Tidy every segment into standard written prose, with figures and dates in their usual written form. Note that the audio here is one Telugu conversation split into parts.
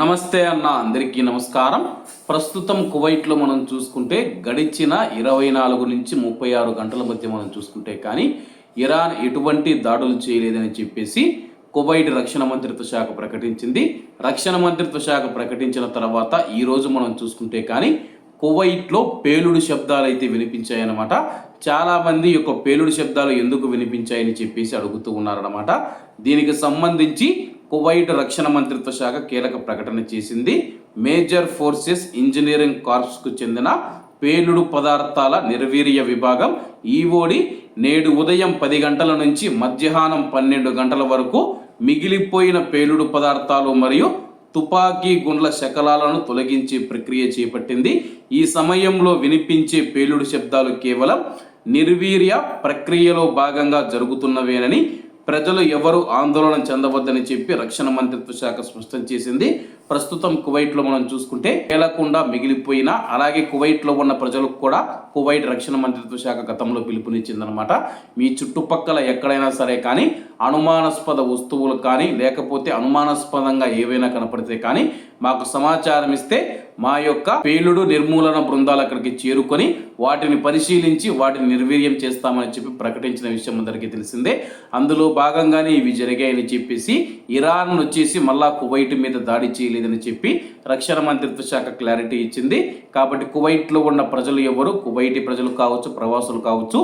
నమస్తే అన్న, అందరికీ నమస్కారం. ప్రస్తుతం కువైట్లో మనం చూసుకుంటే గడిచిన 24 నుంచి 36 గంటల మధ్య మనం చూసుకుంటే కానీ ఇరాన్ ఎటువంటి దాడులు చేయలేదని చెప్పేసి కువైట్ రక్షణ మంత్రిత్వ శాఖ ప్రకటించింది. రక్షణ మంత్రిత్వ శాఖ ప్రకటించిన తర్వాత ఈరోజు మనం చూసుకుంటే కానీ కువైట్లో పేలుడు శబ్దాలు అయితే వినిపించాయన్నమాట. చాలామంది యొక్క పేలుడు శబ్దాలు ఎందుకు వినిపించాయని చెప్పేసి అడుగుతూ ఉన్నారన్నమాట. దీనికి సంబంధించి కువైట్ రక్షణ మంత్రిత్వ శాఖ కీలక ప్రకటన చేసింది. మేజర్ ఫోర్సెస్ ఇంజనీరింగ్ కార్ప్స్కు చెందిన పేలుడు పదార్థాల నిర్వీర్య విభాగం ఈఓడి నేడు ఉదయం 10 గంటల నుంచి మధ్యాహ్నం 12 గంటల వరకు మిగిలిపోయిన పేలుడు పదార్థాలు మరియు తుపాకీ గుండ్ల శకలాలను తొలగించే ప్రక్రియ చేపట్టింది. ఈ సమయంలో వినిపించే పేలుడు శబ్దాలు కేవలం నిర్వీర్య ప్రక్రియలో భాగంగా జరుగుతున్నవేనని, ప్రజలు ఎవరు ఆందోళన చెందవద్దని చెప్పి రక్షణ మంత్రిత్వ శాఖ స్పష్టం చేసింది. ప్రస్తుతం కువైట్లో మనం చూసుకుంటే పేలకుండా మిగిలిపోయిన, అలాగే కువైట్లో ఉన్న ప్రజలకు కూడా కువైట్ రక్షణ మంత్రిత్వ శాఖ గతంలో పిలుపునిచ్చిందనమాట. మీ చుట్టుపక్కల ఎక్కడైనా సరే కానీ అనుమానాస్పద వస్తువులు కానీ లేకపోతే అనుమానాస్పదంగా ఏవైనా కనపడితే కానీ మాకు సమాచారం ఇస్తే మా యొక్క పేలుడు నిర్మూలన బృందాలు అక్కడికి చేరుకొని వాటిని పరిశీలించి వాటిని నిర్వీర్యం చేస్తామని చెప్పి ప్రకటించిన విషయం అందరికీ తెలిసిందే. అందులో భాగంగానే ఇవి జరిగాయని చెప్పేసి ఇరాన్ వచ్చేసి మళ్ళా కువైట్ మీద దాడి చేయలేదని చెప్పి రక్షణ మంత్రిత్వ శాఖ క్లారిటీ ఇచ్చింది. కాబట్టి కువైట్లో ఉన్న ప్రజలు ఎవరు, కువైటీ ప్రజలు కావచ్చు, ప్రవాసులు కావచ్చు,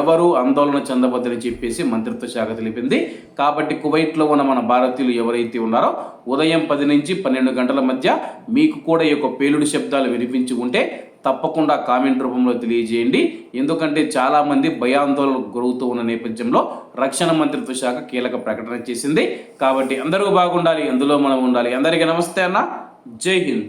ఎవరు ఆందోళన చెందవద్దని చెప్పేసి మంత్రిత్వ శాఖ తెలిపింది. కాబట్టి కువైట్లో ఉన్న మన భారతీయులు ఎవరైతే ఉన్నారో ఉదయం 10 నుంచి 12 గంటల మధ్య మీకు కూడా ఈ యొక్క పేలుడు శబ్దాలు వినిపించి ఉంటే తప్పకుండా కామెంట్ రూపంలో తెలియజేయండి. ఎందుకంటే చాలామంది భయాందోళనకు గురవుతూ ఉన్న నేపథ్యంలో రక్షణ మంత్రిత్వ శాఖ కీలక ప్రకటన చేసింది. కాబట్టి అందరూ బాగుండాలి, అందులో మనం ఉండాలి. అందరికీ నమస్తే అన్న, జై హింద్.